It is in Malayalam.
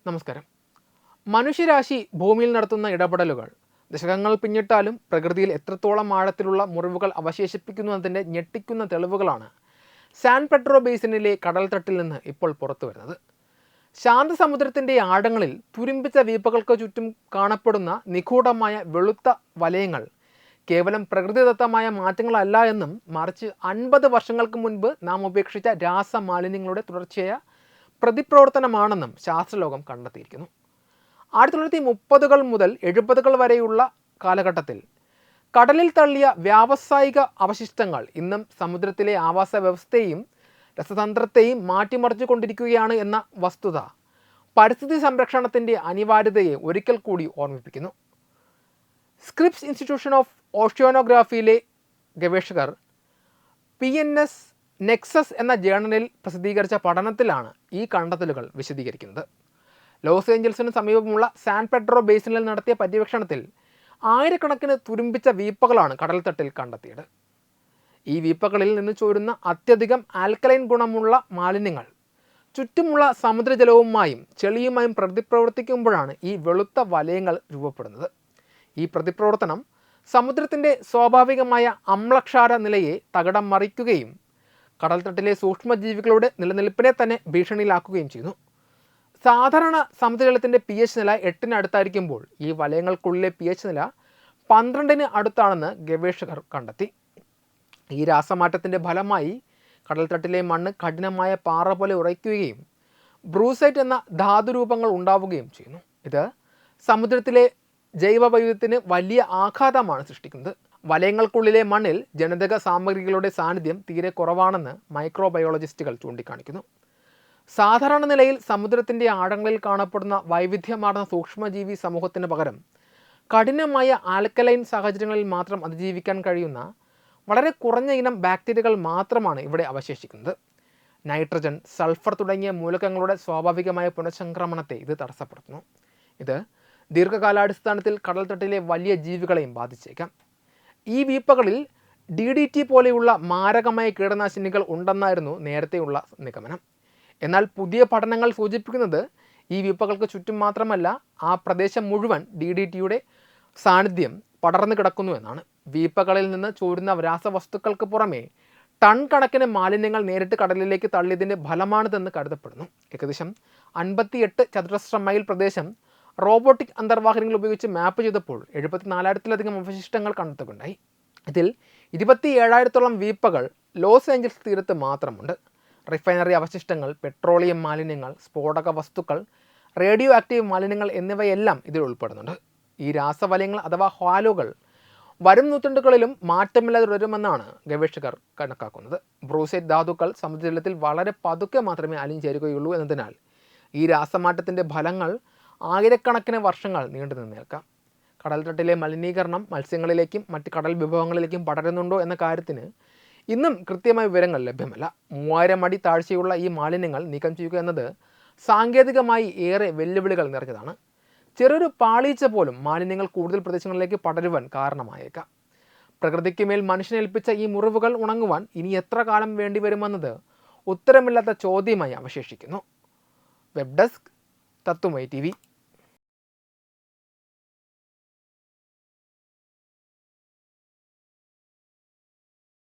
നമസ്കാരം. മനുഷ്യരാശി ഭൂമിയിൽ നടത്തുന്ന ഇടപെടലുകൾ ദശകങ്ങൾ പിന്നിട്ടാലും പ്രകൃതിയിൽ എത്രത്തോളം ആഴത്തിലുള്ള മുറിവുകൾ അവശേഷിപ്പിക്കുന്നതിൻ്റെ ഞെട്ടിക്കുന്ന തെളിവുകളാണ് സാൻ പെഡ്രോ ബേസിനിലെ കടൽത്തട്ടിൽ നിന്ന് ഇപ്പോൾ പുറത്തു വരുന്നത്. ശാന്തസമുദ്രത്തിൻ്റെ ആഴങ്ങളിൽ തുരുമ്പിച്ച വീപ്പകൾക്ക് ചുറ്റും കാണപ്പെടുന്ന നിഗൂഢമായ വെളുത്ത വലയങ്ങൾ കേവലം പ്രകൃതിദത്തമായ മാറ്റങ്ങളല്ല എന്നും മറിച്ച് 50 വർഷങ്ങൾക്ക് മുൻപ് നാം ഉപേക്ഷിച്ച രാസമാലിന്യങ്ങളുടെ തുടർച്ചയായ പ്രതിപ്രവർത്തനമാണെന്നും ശാസ്ത്രലോകം കണ്ടെത്തിയിരിക്കുന്നു. 1930-കൾ മുതൽ 70-കൾ വരെയുള്ള കാലഘട്ടത്തിൽ കടലിൽ തള്ളിയ വ്യാവസായിക അവശിഷ്ടങ്ങൾ ഇന്നും സമുദ്രത്തിലെ ആവാസ വ്യവസ്ഥയെയും രസതന്ത്രത്തെയും മാറ്റിമറിച്ചു കൊണ്ടിരിക്കുകയാണ് എന്ന വസ്തുത പരിസ്ഥിതി സംരക്ഷണത്തിൻ്റെ അനിവാര്യതയെ ഒരിക്കൽ കൂടി ഓർമ്മിപ്പിക്കുന്നു. സ്ക്രിപ്സ് ഇൻസ്റ്റിറ്റ്യൂഷൻ ഓഫ് ഓഷ്യാനോഗ്രാഫിയിലെ ഗവേഷകർ PNAS നെക്സസ് എന്ന ജേർണലിൽ പ്രസിദ്ധീകരിച്ച പഠനത്തിലാണ് ഈ കണ്ടെത്തലുകൾ വിശദീകരിക്കുന്നത്. ലോസ് ഏഞ്ചൽസിന് സമീപമുള്ള സാൻ പെഡ്രോ ബേസിനിൽ നടത്തിയ പര്യവേക്ഷണത്തിൽ ആയിരക്കണക്കിന് തുരുമ്പിച്ച വീപ്പകളാണ് കടൽത്തട്ടിൽ കണ്ടെത്തിയത്. ഈ വീപ്പകളിൽ നിന്ന് ചോരുന്ന അത്യധികം ആൽക്കലൈൻ ഗുണമുള്ള മാലിന്യങ്ങൾ ചുറ്റുമുള്ള സമുദ്രജലവുമായും ചെളിയുമായും പ്രതിപ്രവർത്തിക്കുമ്പോഴാണ് ഈ വെളുത്ത വലയങ്ങൾ രൂപപ്പെടുന്നത്. ഈ പ്രതിപ്രവർത്തനം സമുദ്രത്തിൻ്റെ സ്വാഭാവികമായ അമ്ലക്ഷാര നിലയെ തകിടം മറിക്കുകയും കടൽത്തട്ടിലെ സൂക്ഷ്മജീവികളുടെ നിലനിൽപ്പിനെ തന്നെ ഭീഷണിയിലാക്കുകയും ചെയ്യുന്നു. സാധാരണ സമുദ്രജലത്തിൻ്റെ pH നില 8-ന് അടുത്തായിരിക്കുമ്പോൾ ഈ വലയങ്ങൾക്കുള്ളിലെ pH നില 12-ന് അടുത്താണെന്ന് ഗവേഷകർ കണ്ടെത്തി. ഈ രാസമാറ്റത്തിൻ്റെ ഫലമായി കടൽത്തട്ടിലെ മണ്ണ് കഠിനമായ പാറ പോലെ ഉറയ്ക്കുകയും ബ്രൂസൈറ്റ് എന്ന ധാതുരൂപങ്ങൾ ഉണ്ടാവുകയും ചെയ്യുന്നു. ഇത് സമുദ്രത്തിലെ ജൈവവൈവിധ്യത്തിന് വലിയ ആഘാതമാണ് സൃഷ്ടിക്കുന്നത്. വലയങ്ങൾക്കുള്ളിലെ മണ്ണിൽ ജനിതക സാമഗ്രികളുടെ സാന്നിധ്യം തീരെ കുറവാണെന്ന് മൈക്രോബയോളജിസ്റ്റുകൾ ചൂണ്ടിക്കാണിക്കുന്നു. സാധാരണ നിലയിൽ സമുദ്രത്തിൻ്റെ ആഴങ്ങളിൽ കാണപ്പെടുന്ന വൈവിധ്യമാർന്ന സൂക്ഷ്മജീവി സമൂഹത്തിന് പകരം കഠിനമായ ആൽക്കലൈൻ സാഹചര്യങ്ങളിൽ മാത്രം അതിജീവിക്കാൻ കഴിയുന്ന വളരെ കുറഞ്ഞ ഇനം ബാക്ടീരിയകൾ മാത്രമാണ് ഇവിടെ അവശേഷിക്കുന്നത്. നൈട്രജൻ, സൾഫർ തുടങ്ങിയ മൂലകങ്ങളുടെ സ്വാഭാവികമായ പുനഃചംക്രമണത്തെ ഇത് തടസ്സപ്പെടുത്തുന്നു. ഇത് ദീർഘകാലാടിസ്ഥാനത്തിൽ കടൽത്തട്ടിലെ വലിയ ജീവികളെയും ബാധിച്ചേക്കാം. ഈ വീപ്പകളിൽ DDT പോലെയുള്ള മാരകമായ കീടനാശിനികൾ ഉണ്ടെന്നായിരുന്നു നേരത്തെയുള്ള നിഗമനം. എന്നാൽ പുതിയ പഠനങ്ങൾ സൂചിപ്പിക്കുന്നത് ഈ വീപ്പകൾക്ക് ചുറ്റും മാത്രമല്ല, ആ പ്രദേശം മുഴുവൻ DDTയുടെ സാന്നിധ്യം പടർന്നു കിടക്കുന്നു എന്നാണ്. വീപ്പകളിൽ നിന്ന് ചോരുന്ന രാസവസ്തുക്കൾക്ക് പുറമെ ടൺ കണക്കിന് മാലിന്യങ്ങൾ നേരിട്ട് കടലിലേക്ക് തള്ളിയതിൻ്റെ ഫലമാണിതെന്ന് കരുതപ്പെടുന്നു. ഏകദേശം 58 ചതുരശ്ര മൈൽ പ്രദേശം റോബോട്ടിക് അന്തർവാഹിനികൾ ഉപയോഗിച്ച് മാപ്പ് ചെയ്തപ്പോൾ 74,000-ലധികം അവശിഷ്ടങ്ങൾ കണ്ടെത്തുകയുണ്ടായി. ഇതിൽ 27,000-ഓളം വീപ്പകൾ ലോസ് ഏഞ്ചൽസ് തീരത്ത് മാത്രമുണ്ട്. റിഫൈനറി അവശിഷ്ടങ്ങൾ, പെട്രോളിയം മാലിന്യങ്ങൾ, സ്ഫോടക വസ്തുക്കൾ, റേഡിയോ ആക്റ്റീവ് മാലിന്യങ്ങൾ എന്നിവയെല്ലാം ഇതിൽ ഉൾപ്പെടുന്നുണ്ട്. ഈ രാസവലയങ്ങൾ അഥവാ ഹാലോകൾ വരും നൂറ്റാണ്ടുകളിലും മാറ്റമില്ലാതെ തുടരുമെന്നാണ് ഗവേഷകർ കണക്കാക്കുന്നത്. ബ്രൂസൈറ്റ് ധാതുക്കൾ സമുദ്രജലത്തിൽ വളരെ പതുക്കെ മാത്രമേ അലിഞ്ഞുചേരുകയുള്ളൂ എന്നതിനാൽ ഈ രാസമാറ്റത്തിൻ്റെ ഫലങ്ങൾ ആയിരക്കണക്കിന് വർഷങ്ങൾ നീണ്ടു നിന്നേൽക്കാം. കടൽത്തട്ടിലെ മലിനീകരണം മത്സ്യങ്ങളിലേക്കും മറ്റ് കടൽ വിഭവങ്ങളിലേക്കും പടരുന്നുണ്ടോ എന്ന കാര്യത്തിന് ഇന്നും കൃത്യമായ വിവരങ്ങൾ ലഭ്യമല്ല. 3000 അടി താഴ്ചയുള്ള ഈ മാലിന്യങ്ങൾ നീക്കം ചെയ്യുക എന്നത് സാങ്കേതികമായി ഏറെ വെല്ലുവിളികൾ നിറഞ്ഞതാണ്. ചെറിയൊരു പാളീച്ച പോലും മാലിന്യങ്ങൾ കൂടുതൽ പ്രദേശങ്ങളിലേക്ക് പടരുവാൻ കാരണമായേക്കാം. പ്രകൃതിക്ക് മേൽ മനുഷ്യനേൽപ്പിച്ച ഈ മുറിവുകൾ ഉണങ്ങുവാൻ ഇനി എത്ര കാലം വേണ്ടിവരുമെന്നത് ഉത്തരമില്ലാത്ത ചോദ്യമായി അവശേഷിക്കുന്നു. വെബ് ഡെസ്ക് തത്വമൈ TV.